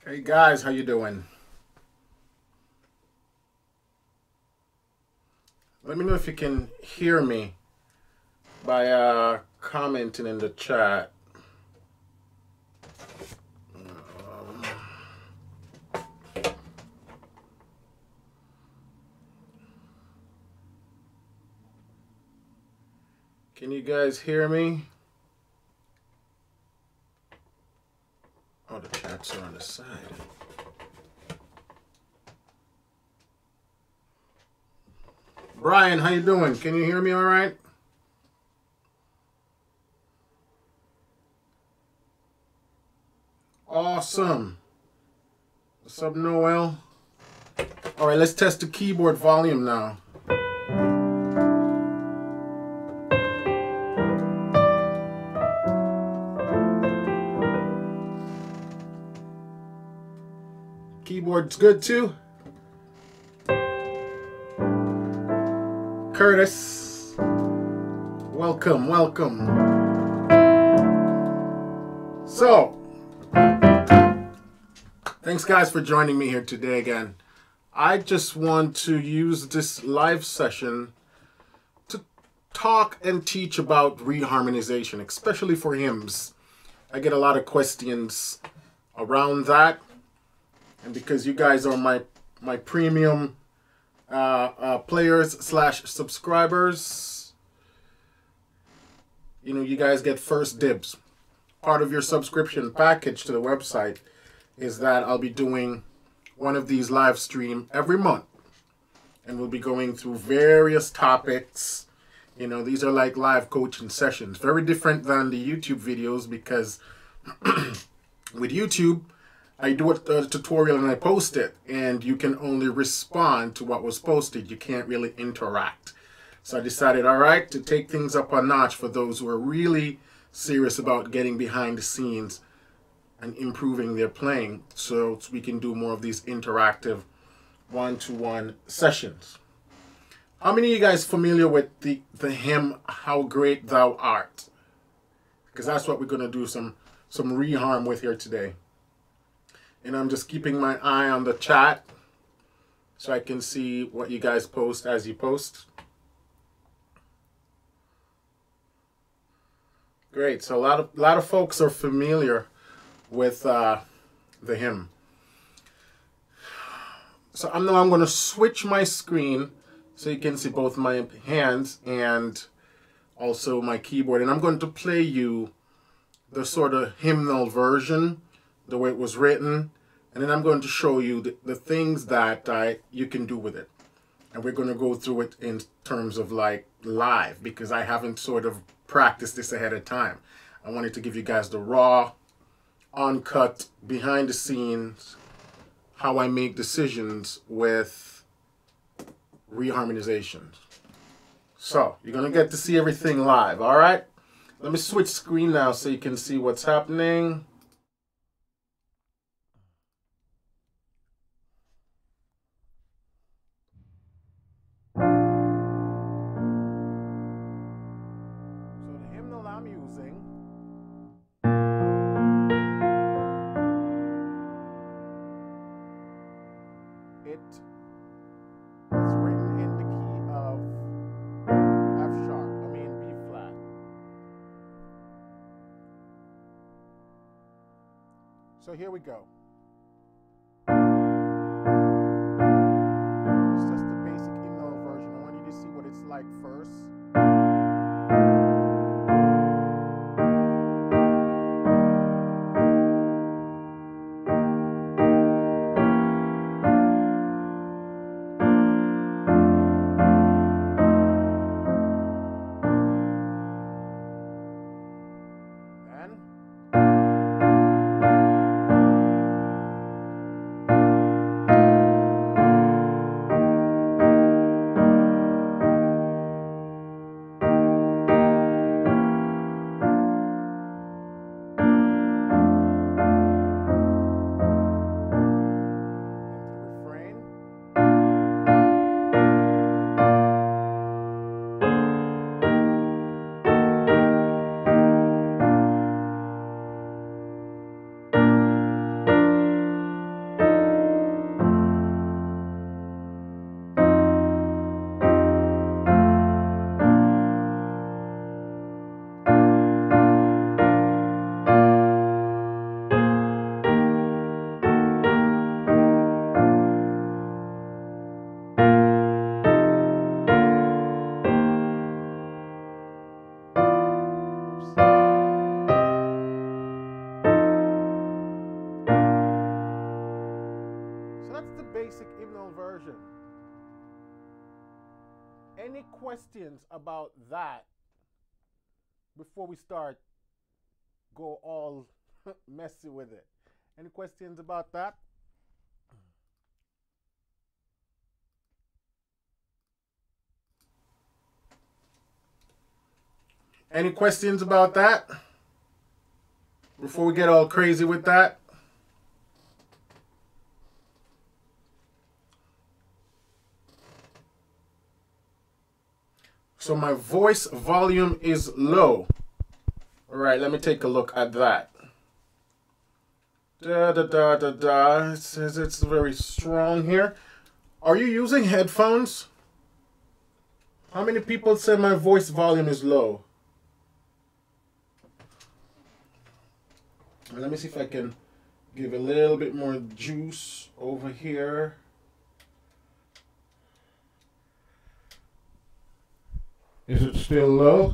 Hey guys, how you doing? Let me know if you can hear me by commenting in the chat. Um, can you guys hear me? Oh, the chats are on the side. Brian, how you doing? Can you hear me all right? Awesome. What's up, Noel? All right, let's test the keyboard volume now. Keyboard's good too. Curtis, welcome, welcome. So, thanks guys for joining me here today again. I just want to use this live session to talk and teach about reharmonization, especially for hymns. I get a lot of questions around that, and because you guys are my premium players / subscribers, you guys get first dibs. Part of your subscription package to the website is that I'll be doing one of these live stream every month, and we'll be going through various topics. These are like live coaching sessions, very different than the YouTube videos, because with YouTube I do a tutorial and I post it, and you can only respond to what was posted. You can't really interact. So I decided, all right, to take things up a notch for those who are really serious about getting behind the scenes and improving their playing, so we can do more of these interactive one-to-one sessions. How many of you guys familiar with the hymn "How Great Thou Art"? Because that's what we're going to do some reharm with here today. And I'm just keeping my eye on the chat so I can see what you guys post as you post. Great. So a lot of folks are familiar with the hymn. So I'm going to switch my screen so you can see both my hands and also my keyboard. And I'm going to play you the sort of hymnal version, the way it was written. And then I'm going to show you the things that you can do with it. And we're going to go through it in terms of like live, because I haven't sort of practiced this ahead of time. I wanted to give you guys the raw, uncut, behind the scenes, how I make decisions with reharmonizations. So you're going to get to see everything live, all right? Let me switch screen now so you can see what's happening. So the hymnal I'm using it's written in the key of F sharp, B flat. So here we go. It's just the basic hymnal version. I want you to see what it's like first. Then basic hymnal version. Any questions about that before we start go all messy with it? Any questions about that? Any questions about that before we get all crazy with that? So my voice volume is low. All right, let me take a look at that. It says it's very strong here. Are you using headphones? How many people say my voice volume is low? Let me see if I can give a little bit more juice over here. Is it still low?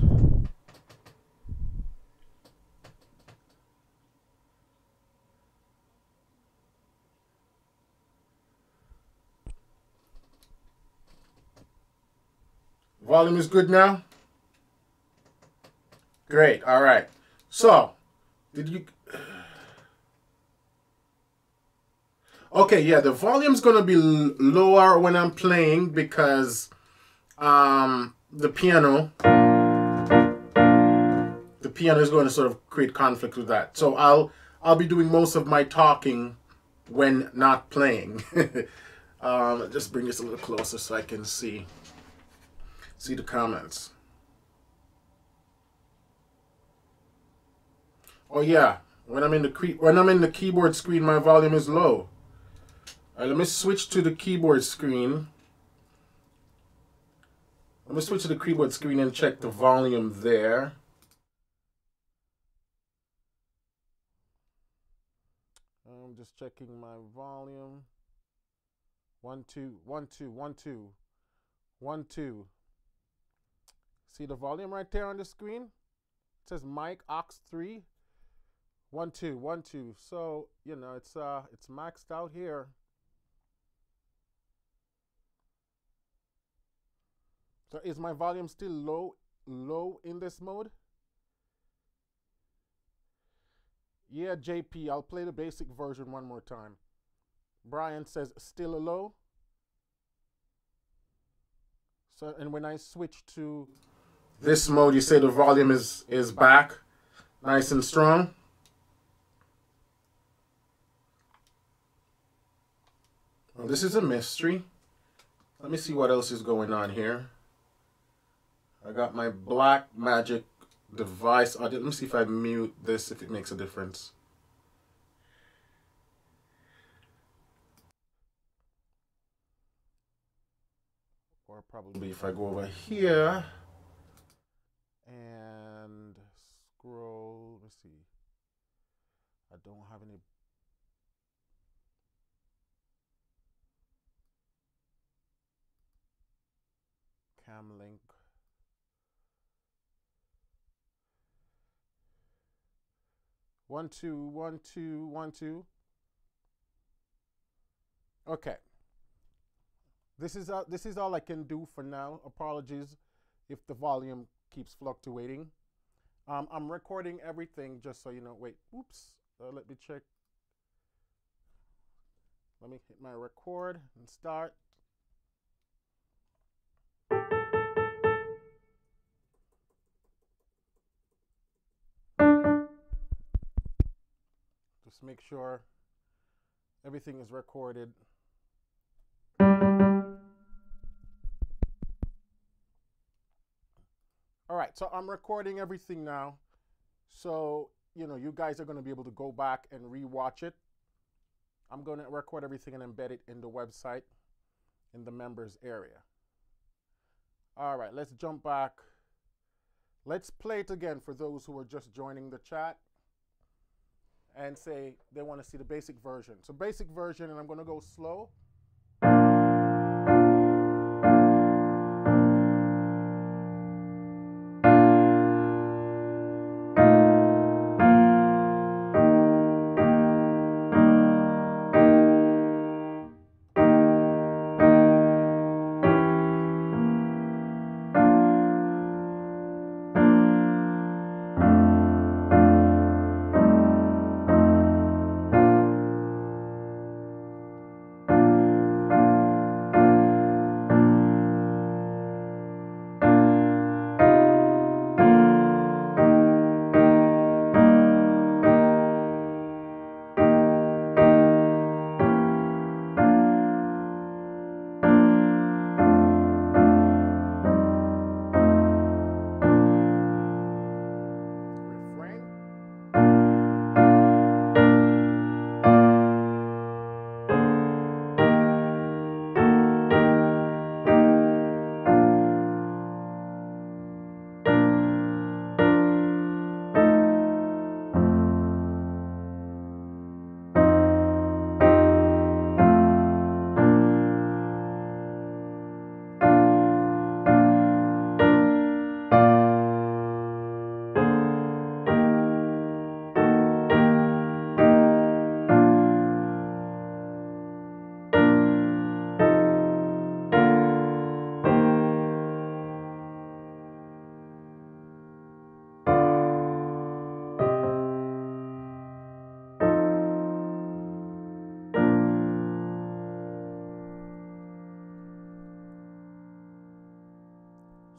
Volume is good now? Great, all right. So, did you... Okay, yeah, the volume's going to be lower when I'm playing because the piano is going to sort of create conflict with that. So I'll be doing most of my talking when not playing. Just bring this a little closer so I can see the comments. Oh yeah, when I'm in the keyboard screen, my volume is low. All right, let me switch to the keyboard screen. Let me switch to the keyboard screen and check the volume there. I'm just checking my volume. 1 2 1 2 1 2 1 2. See the volume right there on the screen? It says mic aux 3. 1 2 1 2. So you know it's maxed out here. So is my volume still low in this mode? Yeah, JP, I'll play the basic version one more time. Brian says still low. So and when I switch to this mode, you say the volume is back, nice and strong. Well, this is a mystery. Let me see what else is going on here. I got my Black Magic device. Let me see if I mute this, if it makes a difference. Or probably if I go over here and scroll, let's see. I don't have any. Cam link. One, two, 1 2 1 2. Okay. This is all I can do for now. Apologies if the volume keeps fluctuating. I'm recording everything just so you know. Wait, oops. Let me check. Let me hit my record and start. Just make sure everything is recorded. All right, so I'm recording everything now. So, you know, you guys are going to be able to go back and rewatch it. I'm going to record everything and embed it in the website in the members area. All right, let's jump back. Let's play it again for those who are just joining the chat and say they want to see the basic version. So basic version, and I'm going to go slow.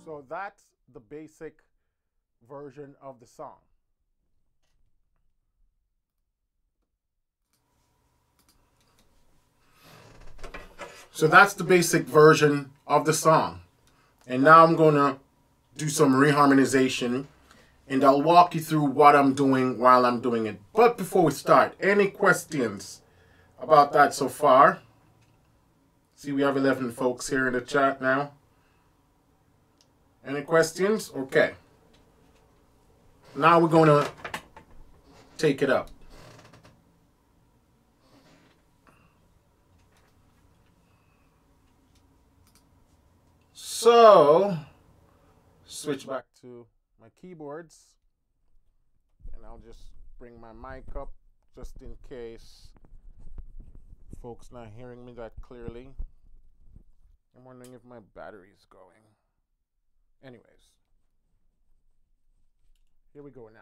So that's the basic version of the song. So that's the basic version of the song. And now I'm going to do some reharmonization, and I'll walk you through what I'm doing while I'm doing it. But before we start, any questions about that so far? See, we have 11 folks here in the chat now. Any questions? Okay. Now we're going to take it up. So, switch back to my keyboards, and I'll just bring my mic up just in case folks not hearing me that clearly. I'm wondering if my battery's going. Anyways, here we go now.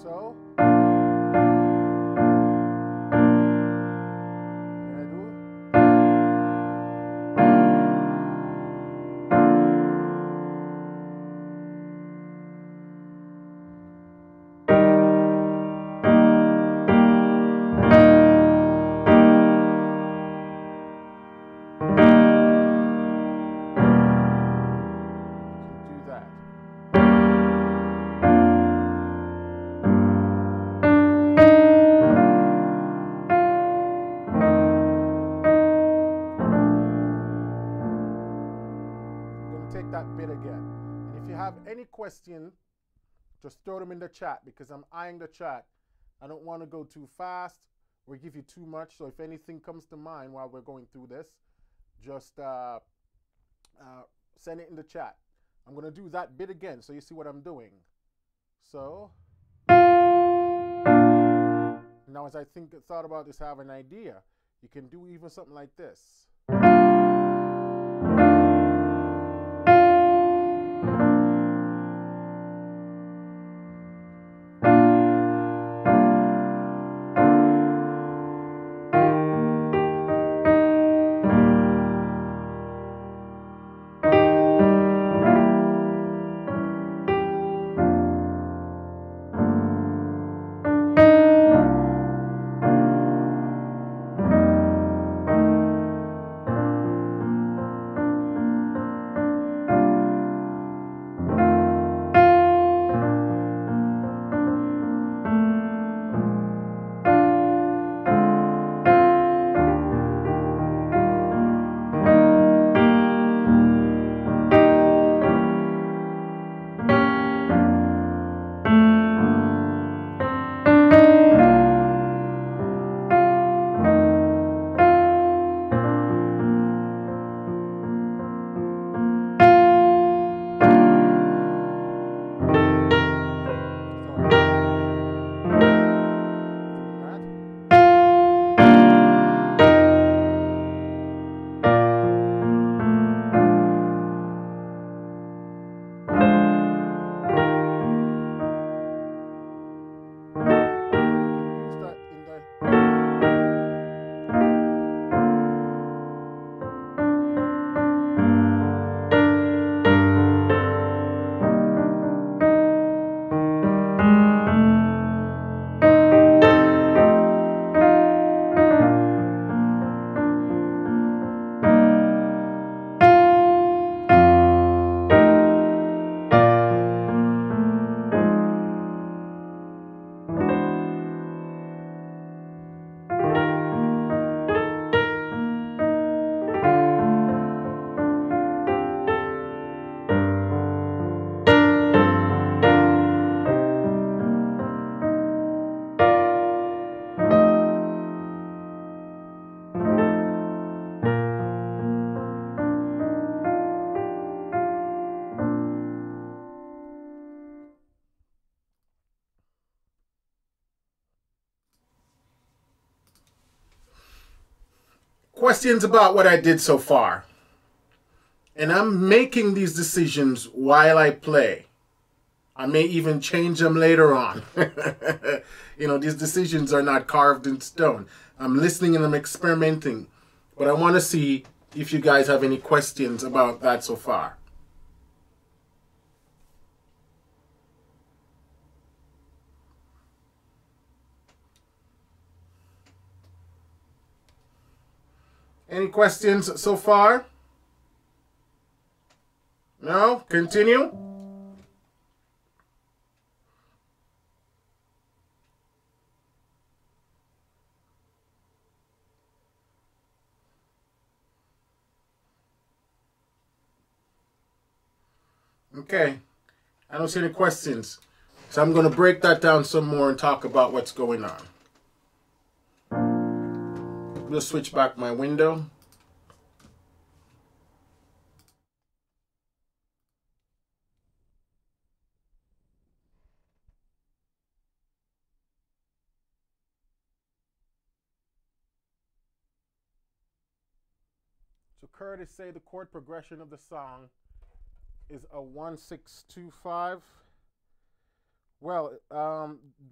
So, So, that bit again. And if you have any question, just throw them in the chat, because I'm eyeing the chat. I don't want to go too fast or give you too much. So if anything comes to mind while we're going through this, just send it in the chat. I'm going to do that bit again so you see what I'm doing. So now as I thought about this, I have an idea. You can do even something like this. questions about what I did so far. And I'm making these decisions while I play. I may even change them later on. You know, these decisions are not carved in stone. I'm listening and I'm experimenting. But I want to see if you guys have any questions about that so far. Any questions so far? No? Continue? Okay. I don't see any questions. So I'm going to break that down some more and talk about what's going on. We'll switch back my window. So Curtis say the chord progression of the song is a 1-6-2-5. Well,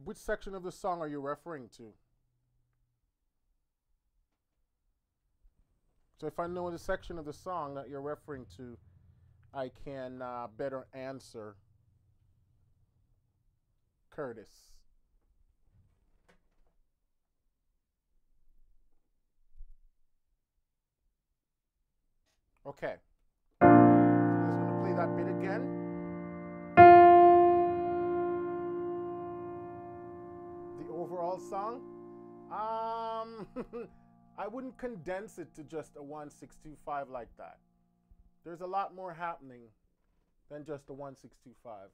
which section of the song are you referring to? So if I know the section of the song that you're referring to, I can better answer Curtis. Okay. I'm just going to play that bit again. The overall song. I wouldn't condense it to just a 1-6-2-5 like that. There's a lot more happening than just a 1-6-2-5.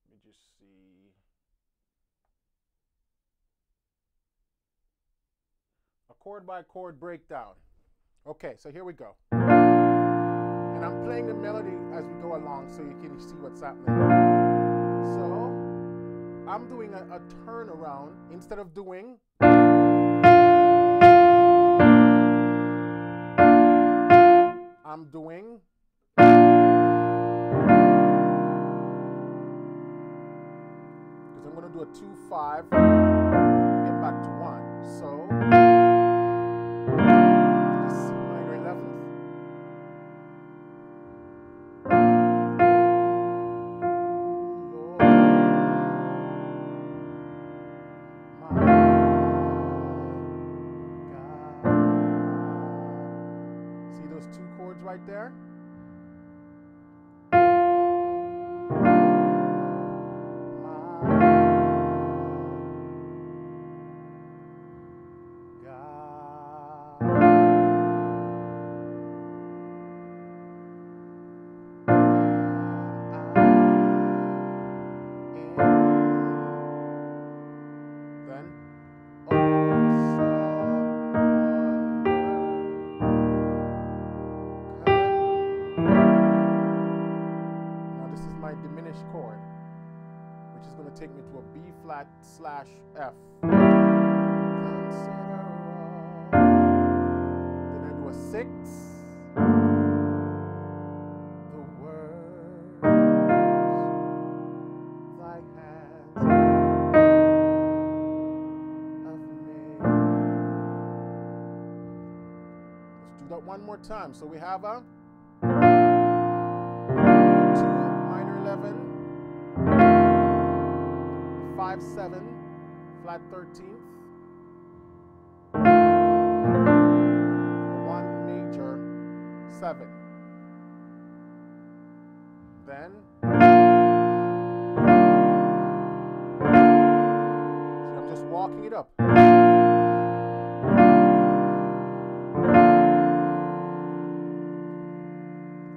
Let me just see. A chord by chord breakdown. Okay, so here we go. And I'm playing the melody as we go along so you can see what's happening. So I'm doing a turnaround instead of doing. I'm doing. Because I'm going to do a 2-5 to get back to 1. So. Right there. Chord, which is going to take me to a B flat /F. Then I do a 6. The words thy hands have made. Let's do that one more time. So we have a 2 minor 11. 5-7 flat 13th, 1 major 7. Then see, I'm just walking it up.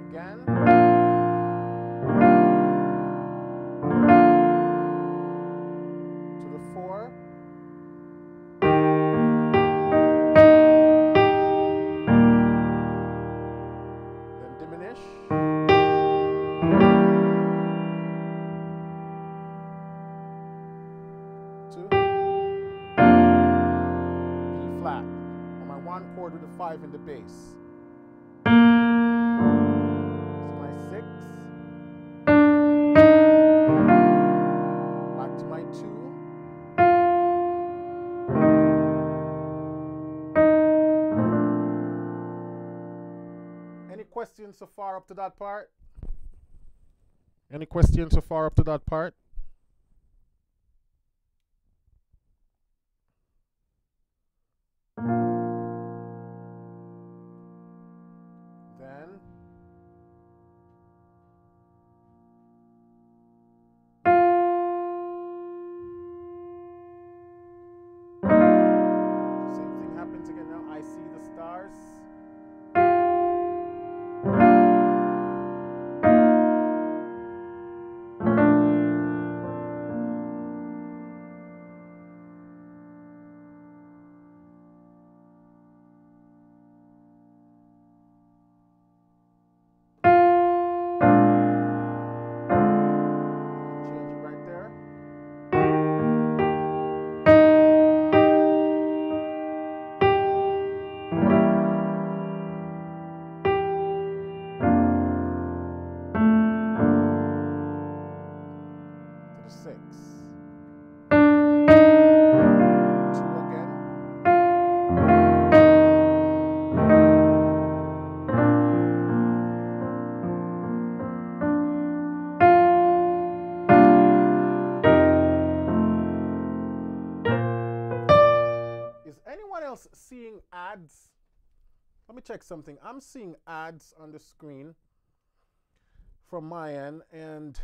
Again. To the 4. 5 in the bass. So my 6, back to my 2, any questions so far up to that part? Any questions so far up to that part? Then same thing happens again now. I see the stars. Seeing ads? Let me check something. I'm seeing ads on the screen from my end, and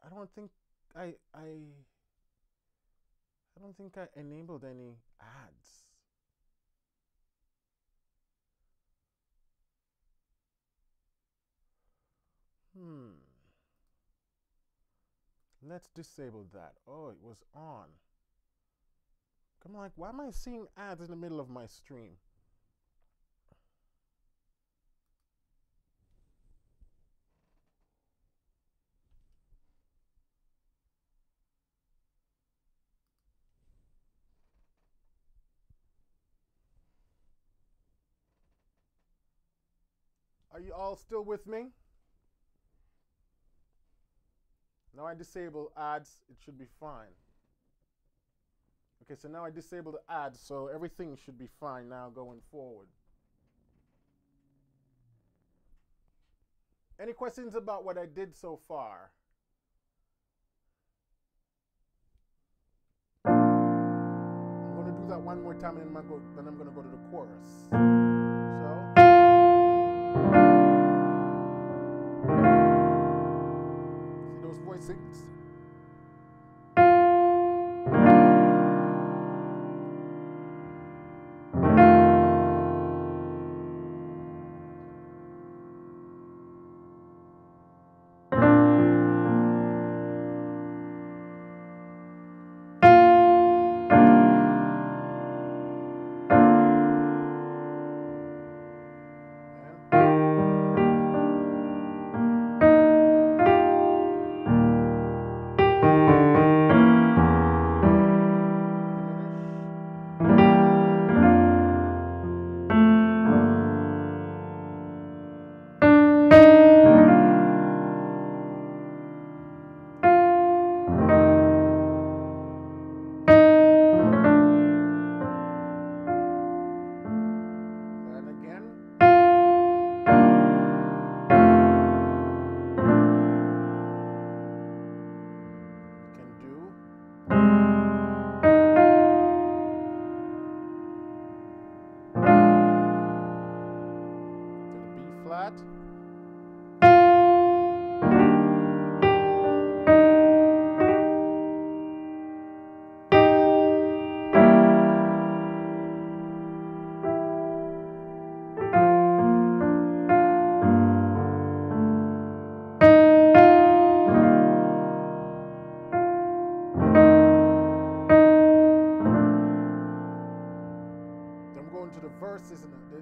I don't think I enabled any ads. Let's disable that. Oh, it was on. I'm like, why am I seeing ads in the middle of my stream? Are you all still with me? Now I disable ads, it should be fine. Okay, so now I disabled the ads, so everything should be fine now going forward. Any questions about what I did so far? I'm going to do that one more time, and then I'm going to go to the chorus. So, see those voicings?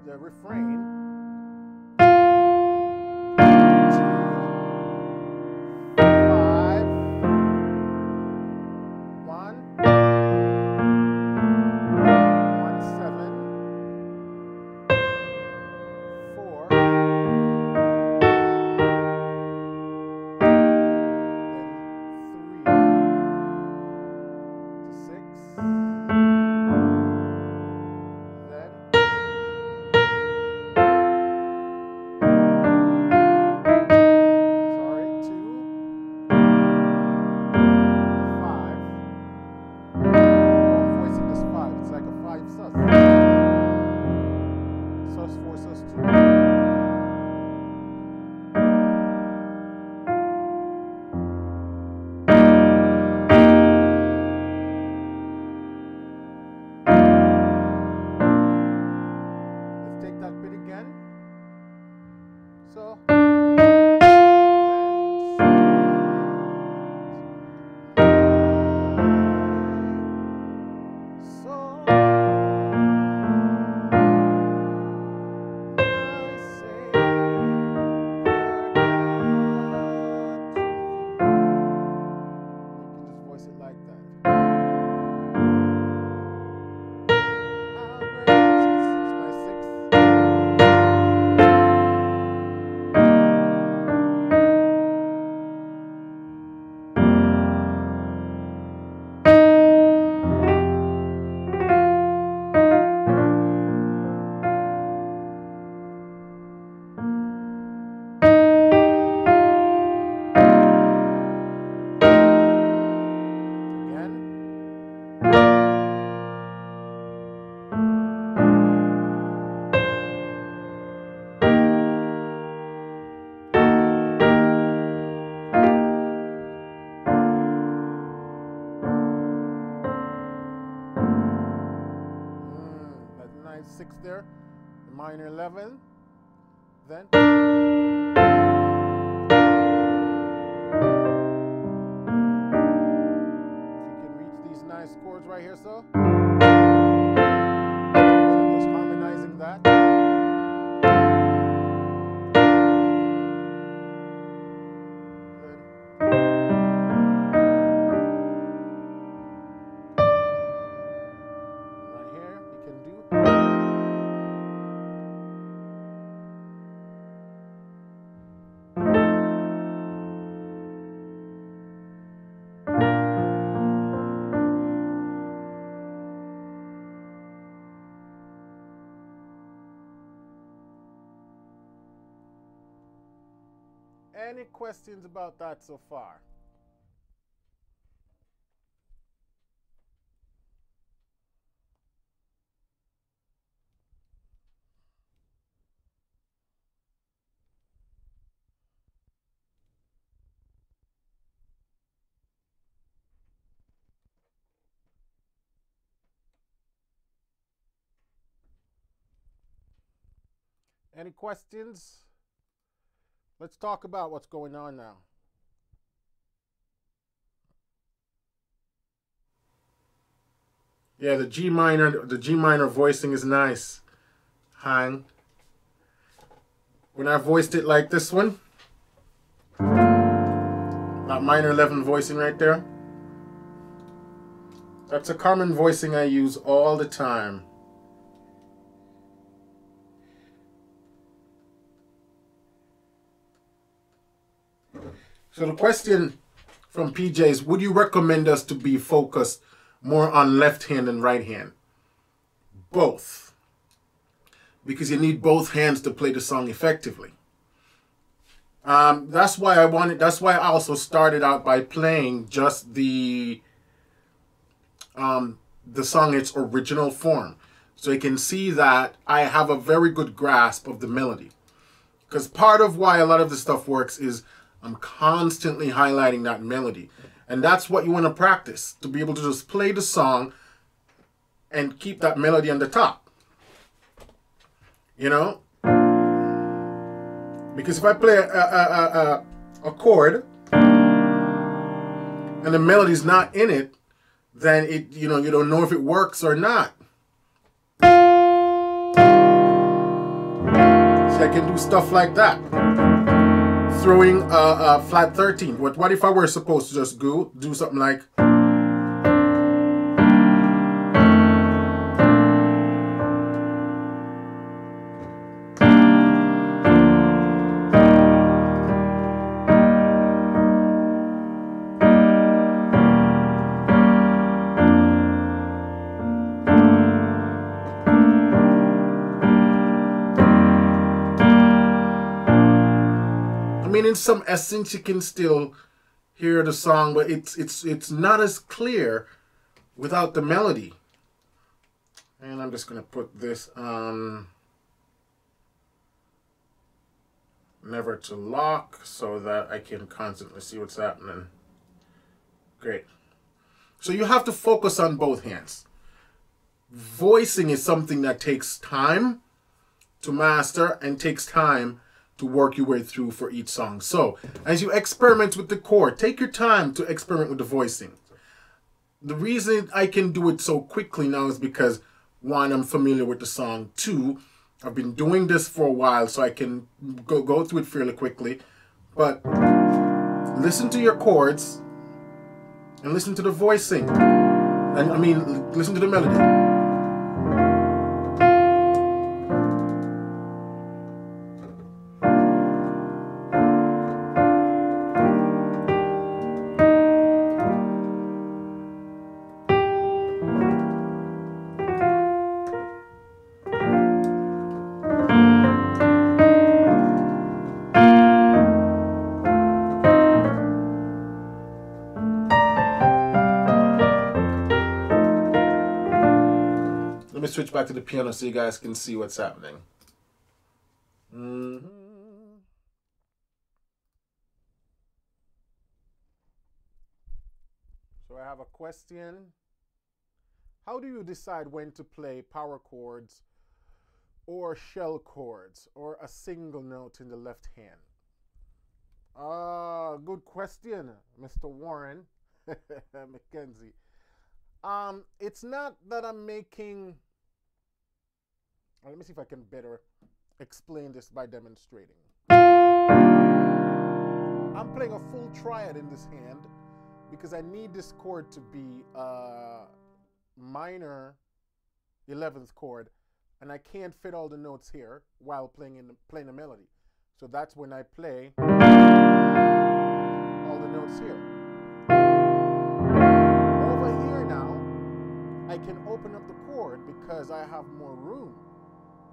The refrain. 2, 5, 1, 1, 7. Six there, the minor 11, then if you can reach these nice chords right here, so just harmonizing that. Right here, you can do. Any questions about that so far? Any questions? Let's talk about what's going on now. Yeah, the G minor voicing is nice. Hang. When I voiced it like this one, that minor 11 voicing right there, that's a common voicing I use all the time. So the question from PJ is, would you recommend us to be focused more on left hand and right hand? Both. Because you need both hands to play the song effectively. That's why I also started out by playing just the song in its original form. So you can see that I have a very good grasp of the melody. Because part of why a lot of the stuff works is I'm constantly highlighting that melody. And that's what you want to practice, to be able to just play the song and keep that melody on the top. You know? Because if I play a chord and the melody's not in it, then you don't know if it works or not. So I can do stuff like that. Throwing a flat 13. What if I were supposed to just do something like, in some essence you can still hear the song, but it's not as clear without the melody. And I'm just gonna put this on never to lock so that I can constantly see what's happening. Great. So you have to focus on both hands. Voicing is something that takes time to master and takes time to to work your way through for each song. So as you experiment with the chord, take your time to experiment with the voicing. The reason I can do it so quickly now is because, one, I'm familiar with the song. Two, I've been doing this for a while, so I can go through it fairly quickly. But listen to your chords and listen to the voicing. And I mean, listen to the melody. Let me switch back to the piano so you guys can see what's happening. So I have a question. How do you decide when to play power chords or shell chords or a single note in the left hand? Good question, Mr. Warren Mackenzie. It's not that I'm making... Let me see if I can better explain this by demonstrating. I'm playing a full triad in this hand because I need this chord to be a minor 11th chord, and I can't fit all the notes here while playing a melody. So that's when I play all the notes here. Over here now, I can open up the chord because I have more room.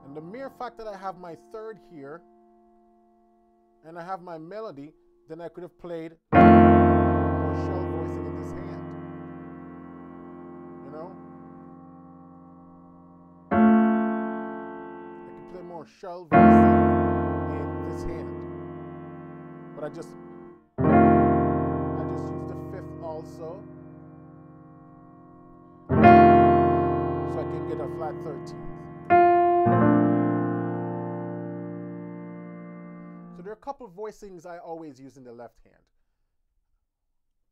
And the mere fact that I have my third here and I have my melody, then I could have played more shell voicing in this hand. You know? I could play more shell voicing in this hand. But I just use the fifth also. So I can get a flat 13th. So there are a couple of voicings I always use in the left hand.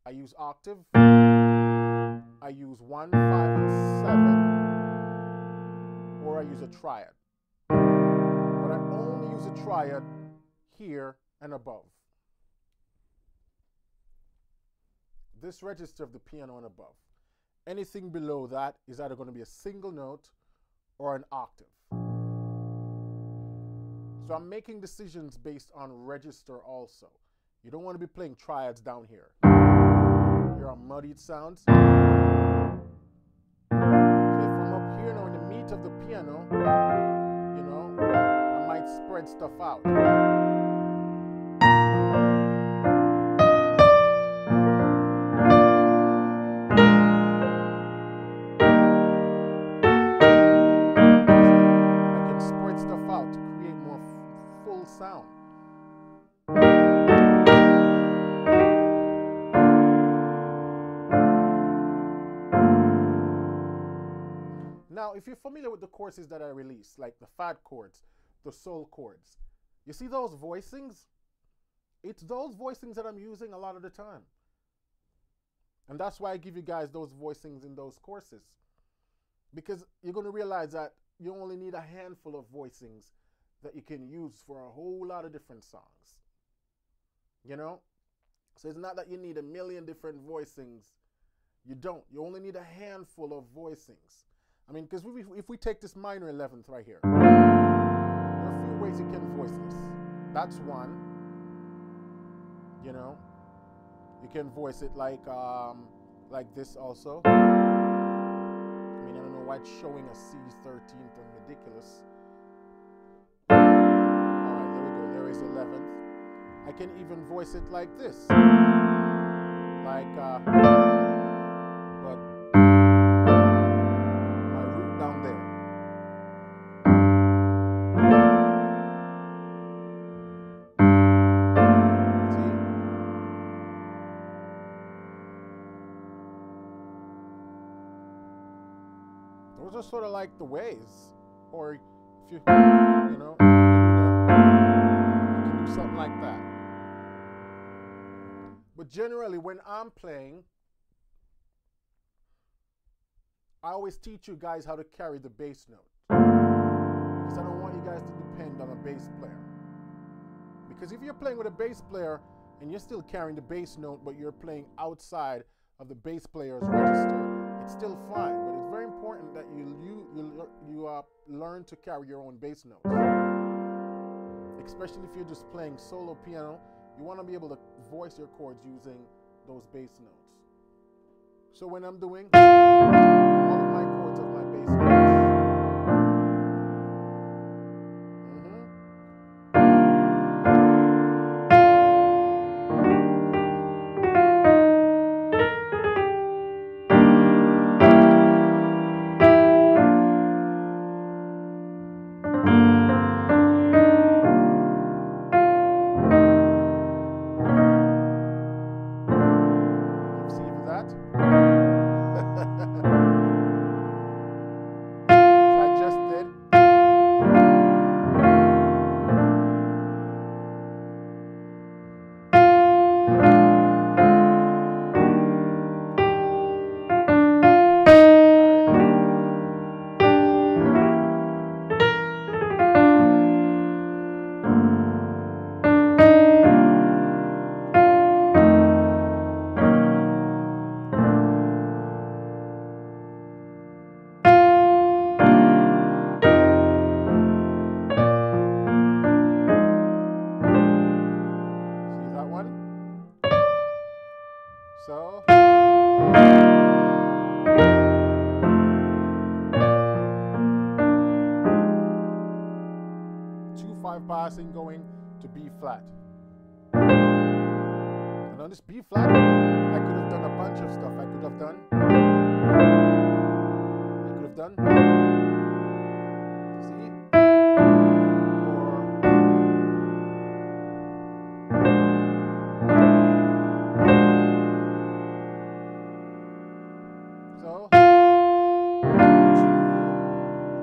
I use octave, I use 1, 5, and 7, or I use a triad. But I only use a triad here and above. This register of the piano and above. Anything below that is either going to be a single note or an octave. So I'm making decisions based on register also. You don't want to be playing triads down here. Here are muddied sounds. So if I'm up here now in the meat of the piano, you know, I might spread stuff out. Sound. Now, if you're familiar with the courses that I release, like the fat chords, the soul chords, you see those voicings? It's those voicings that I'm using a lot of the time. And that's why I give you guys those voicings in those courses. Because you're going to realize that you only need a handful of voicings that you can use for a whole lot of different songs. You know? So it's not that you need a million different voicings. You don't. You only need a handful of voicings. I mean, because if we take this minor 11th right here, there are a few ways you can voice this. That's one. You know? You can voice it like this also. I mean, I don't know why it's showing a C13th and ridiculous. Alright, there we go. There is 11th. I can even voice it like this. Like, but my root down there. See? Those are sort of like the ways. Or if you know, you can something like that. But generally, when I'm playing, I always teach you guys how to carry the bass note. Because I don't want you guys to depend on a bass player. Because if you're playing with a bass player and you're still carrying the bass note, but you're playing outside of the bass player's register, it's still fine. But it's very important that you learn to carry your own bass notes. Especially if you're just playing solo piano, you want to be able to voice your chords using those bass notes. So when I'm doing all of my chords of my bass notes, so 2/5 passing going to B flat. And on this B flat, I could have done a bunch of stuff. I could have done. See? So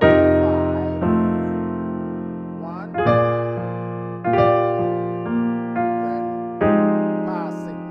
2, 5, 1, then passing.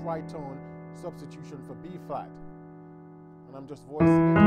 Tritone substitution for B flat, and I'm just voicing it.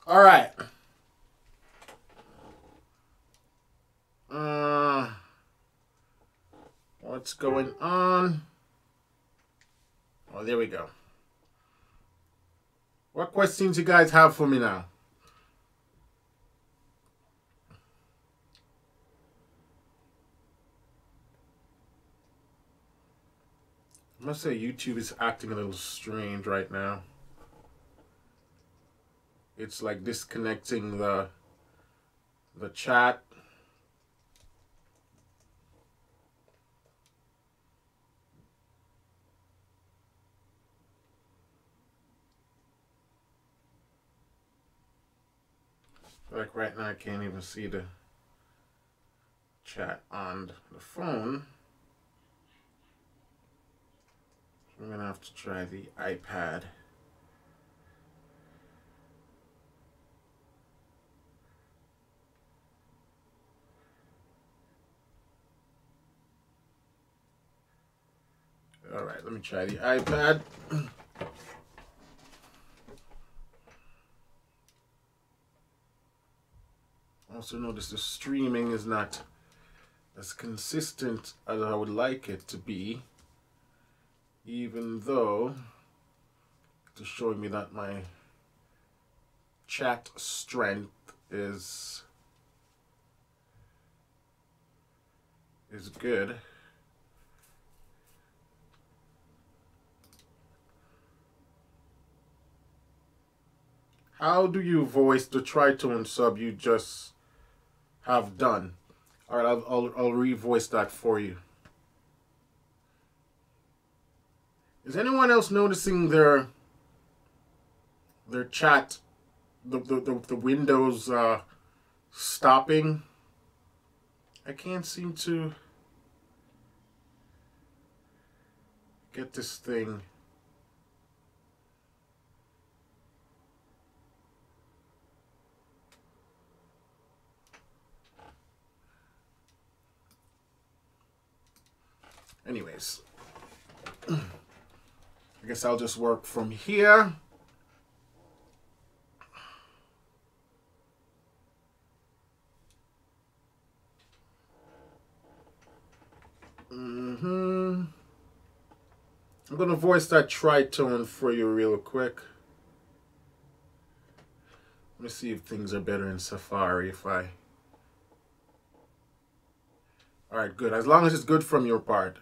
All right. What's going on? Oh, there we go. What questions you guys have for me now? I must say YouTube is acting a little strange right now. It's like disconnecting the chat. Like right now I can't even see the chat on the phone. I'm gonna have to try the iPad. All right, let me try the iPad. Also notice the streaming is not as consistent as I would like it to be, even though it's showing me that my chat strength is good. How do you voice the tritone sub you just have done? All right, I'll revoice that for you. Is anyone else noticing their chat, the windows stopping? I can't seem to get this thing. Anyways, I guess I'll just work from here. I'm gonna voice that tritone for you real quick. Let me see if things are better in Safari. All right, good. As long as it's good from your part.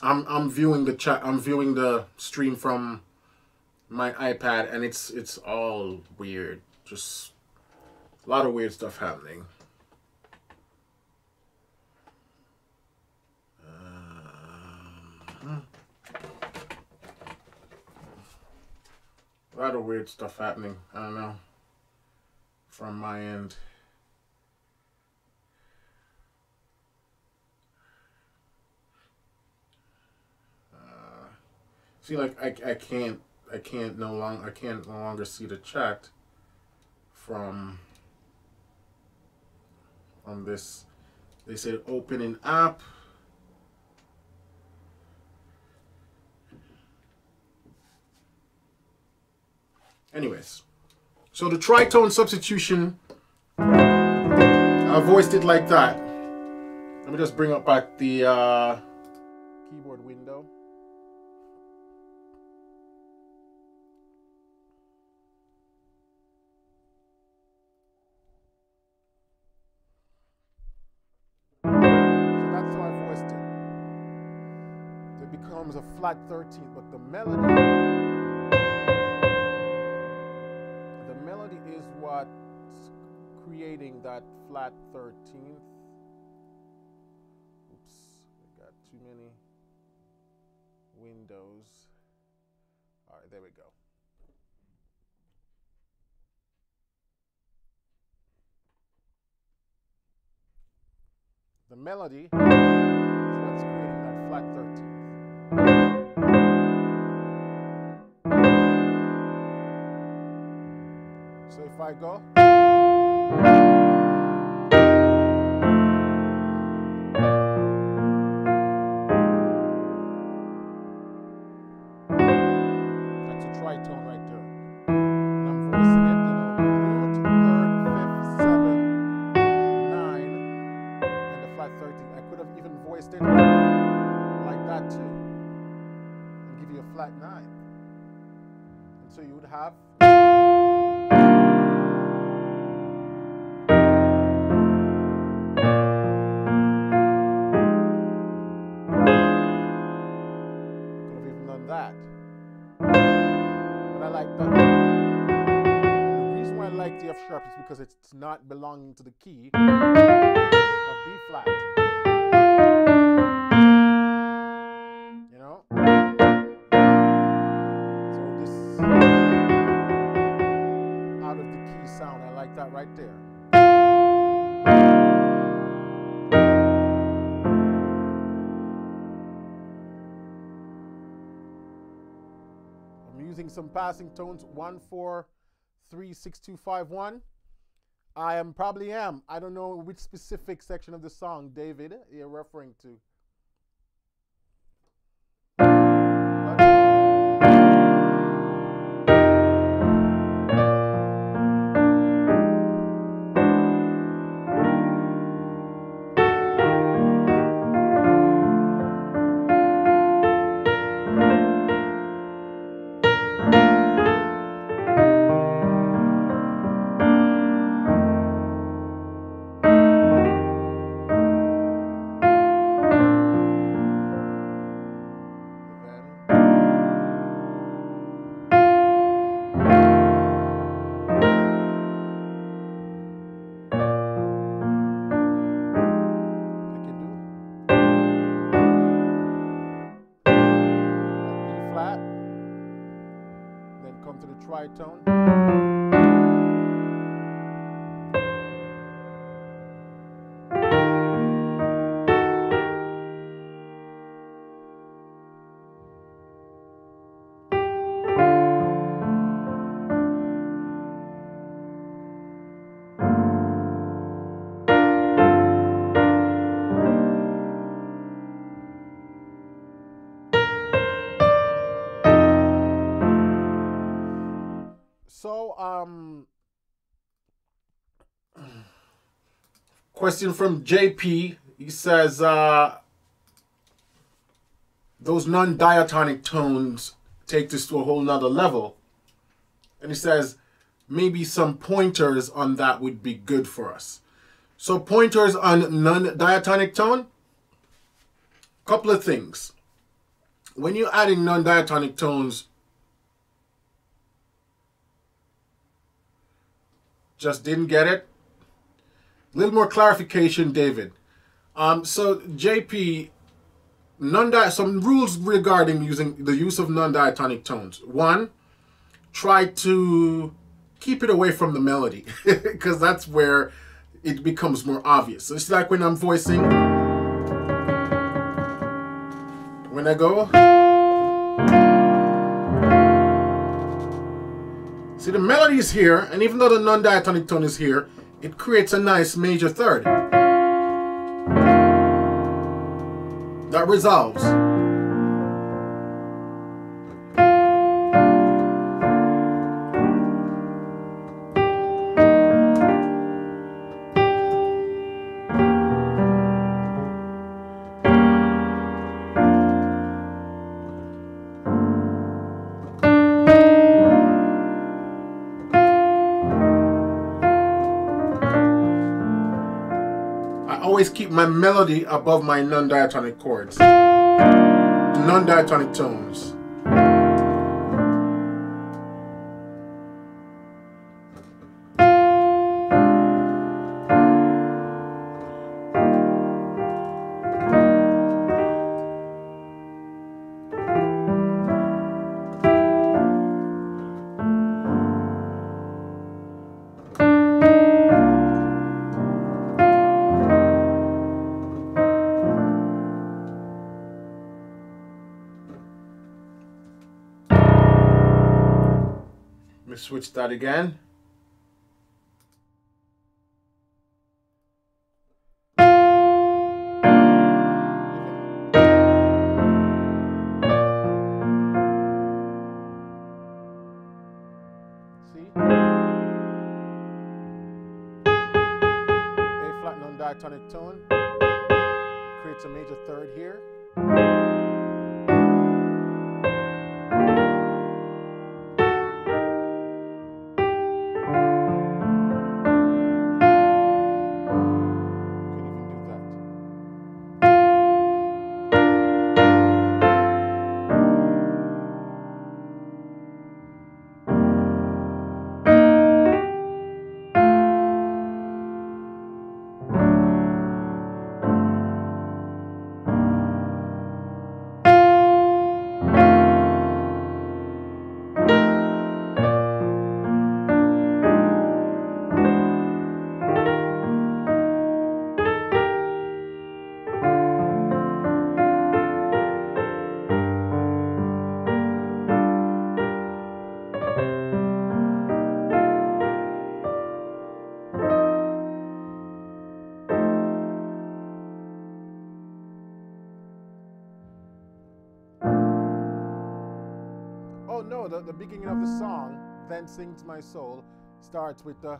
I'm viewing the chat. I'm viewing the stream from my iPad, and it's all weird. Just a lot of weird stuff happening. A lot of weird stuff happening. I don't know. From my end. See, like I can't no longer see the chat from this. They said open an app. Anyways, so the tritone substitution, I voiced it like that. Let me just bring up back the keyboard window. So that's how I voiced it. So it becomes a flat 13th, but the melody is what's creating that flat 13th. Oops, I got too many windows. All right, there we go. The melody is what's creating that flat 13th. So if I go, that's a tritone right there. And I'm voicing it, root, third, fifth, 7, 9, and the flat 13th. I could have even voiced it like that too, and give you a flat 9. And so you would have. That. But I like that. The reason why I like the F sharp is because it's not belonging to the key of B flat. You know? So this out of the key sound, I like that right there. I'm using some passing tones, 1, 4, 3, 6, 2, 5, 1. I probably am. I don't know which specific section of the song, David, you're referring to. To the tritone. So, question from JP. He says, those non-diatonic tones take this to a whole nother level. And he says, maybe some pointers on that would be good for us. So pointers on non-diatonic tone, couple of things. When you're adding non-diatonic tones, just didn't get it. A little more clarification, David. So JP, some rules regarding using the use of non-diatonic tones. One, try to keep it away from the melody because that's where it becomes more obvious. So it's like when I'm voicing, when I go, see the melody is here, and even though the non-diatonic tone is here, it creates a nice major third that resolves. Always keep my melody above my non-diatonic chords, non-diatonic tones. Let me switch that again. See? A flat non-diatonic tone creates a major third here. beginning of the song, Then Sings My Soul, starts with the.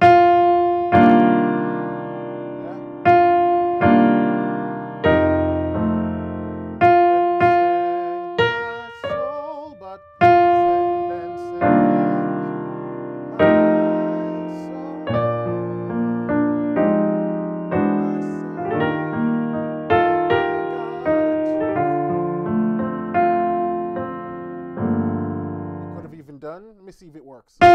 Done. Let me see if it works. I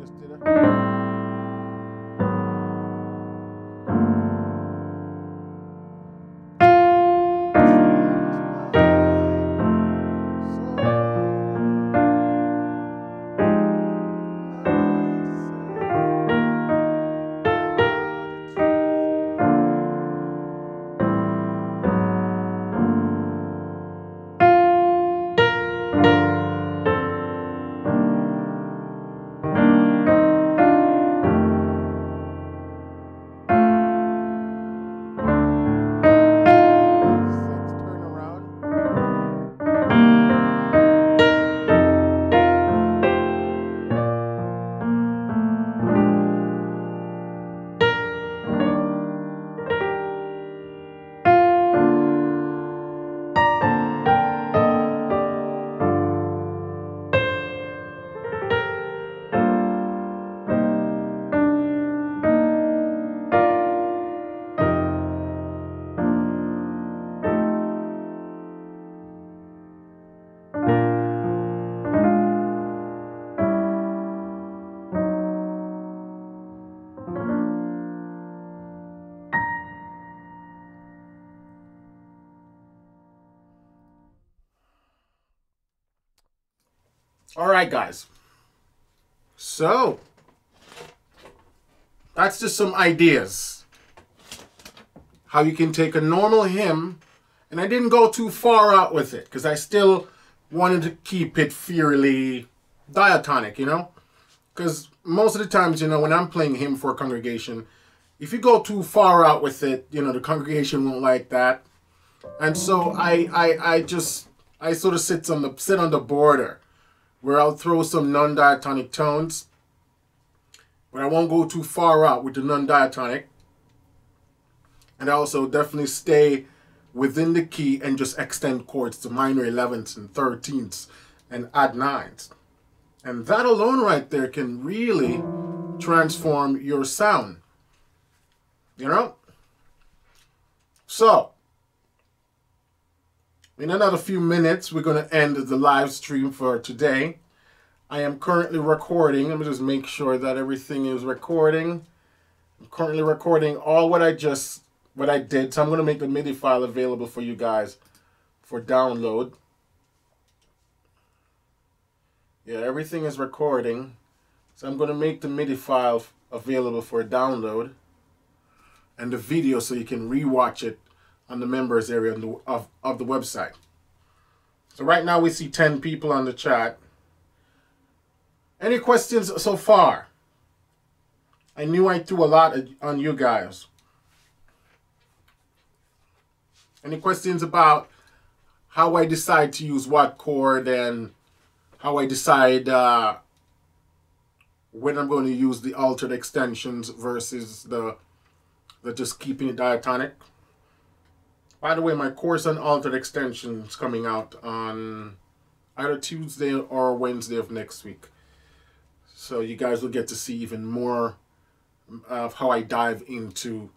just did it. All right, guys. So, that's just some ideas. How you can take a normal hymn, and I didn't go too far out with it, because I still wanted to keep it fairly diatonic, you know? Because most of the times, you know, when I'm playing hymn for a congregation, if you go too far out with it, you know, the congregation won't like that. And so I sort of sit on the border, where I'll throw some non-diatonic tones, but I won't go too far out with the non-diatonic. And I also definitely stay within the key and just extend chords to minor 11ths and 13ths and add 9s. And that alone right there can really transform your sound. You know? So, in another few minutes, we're going to end the live stream for today. I am currently recording. Let me just make sure that everything is recording. I'm currently recording all what I did. So I'm going to make the MIDI file available for you guys for download. Yeah, everything is recording. So I'm going to make the MIDI file available for download. And the video so you can rewatch it on the members area of the website. So right now we see 10 people on the chat. Any questions so far? I knew I threw a lot on you guys. Any questions about how I decide to use what chord and how I decide when I'm going to use the altered extensions versus the just keeping it diatonic? By the way, my course on altered extensions coming out on either Tuesday or Wednesday of next week. So you guys will get to see even more of how I dive into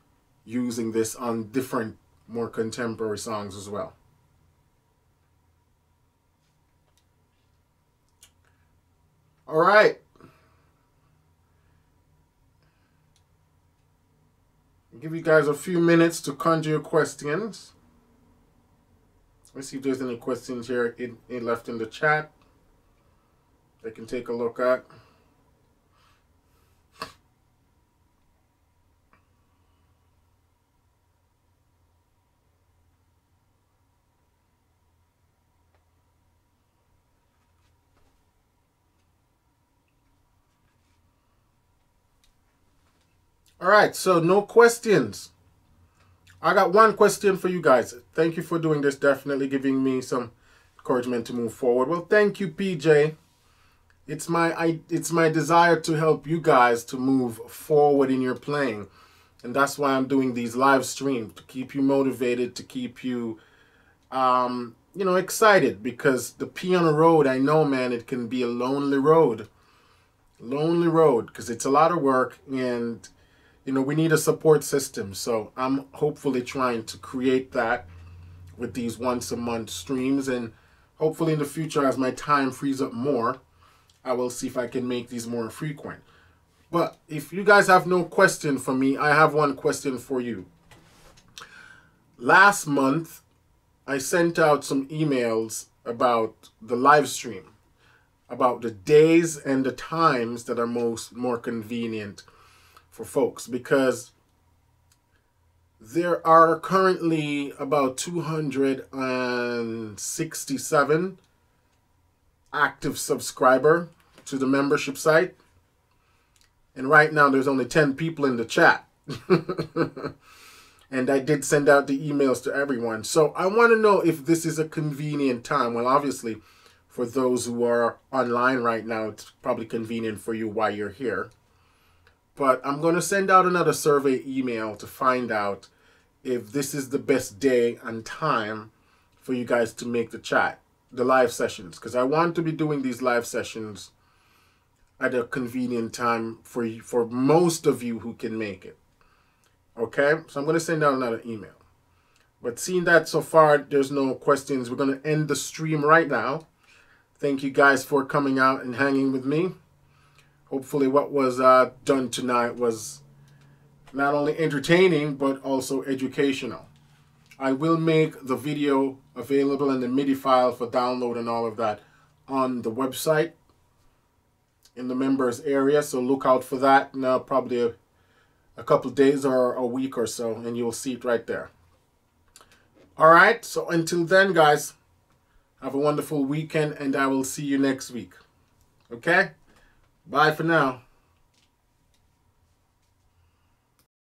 using this on different, more contemporary songs as well. All right. I'll give you guys a few minutes to conjure your questions. Let's see if there's any questions here left in the chat I can take a look at. All right, so no questions. I got one question for you guys. Thank you for doing this, definitely giving me some encouragement to move forward. Well, thank you, PJ. It's my desire to help you guys to move forward in your playing. And that's why I'm doing these live streams, to keep you motivated, to keep you excited, because the P on the road, I know, man, it can be a lonely road. Lonely road, because it's a lot of work, and we need a support system. So I'm hopefully trying to create that with these once a month streams, and hopefully in the future, as my time frees up more, I will see if I can make these more frequent. But if you guys have no question for me, I have one question for you. Last month, I sent out some emails about the live stream, about the days and the times that are more convenient for folks, because there are currently about 267 active subscriber to the membership site, and right now there's only 10 people in the chat. And I did send out the emails to everyone. So I want to know if this is a convenient time. Well, obviously, for those who are online right now, it's probably convenient for you while you're here. But I'm going to send out another survey email to find out if this is the best day and time for you guys to make the live sessions. Because I want to be doing these live sessions at a convenient time for most of you who can make it. Okay, so I'm going to send out another email. But seeing that so far there's no questions, we're going to end the stream right now. Thank you guys for coming out and hanging with me. Hopefully what was done tonight was not only entertaining, but also educational. I will make the video available in the MIDI file for download and all of that on the website in the members area. So look out for that now, probably a couple of days or a week or so, and you'll see it right there. All right, so until then, guys, have a wonderful weekend, and I will see you next week. Okay? Bye for now.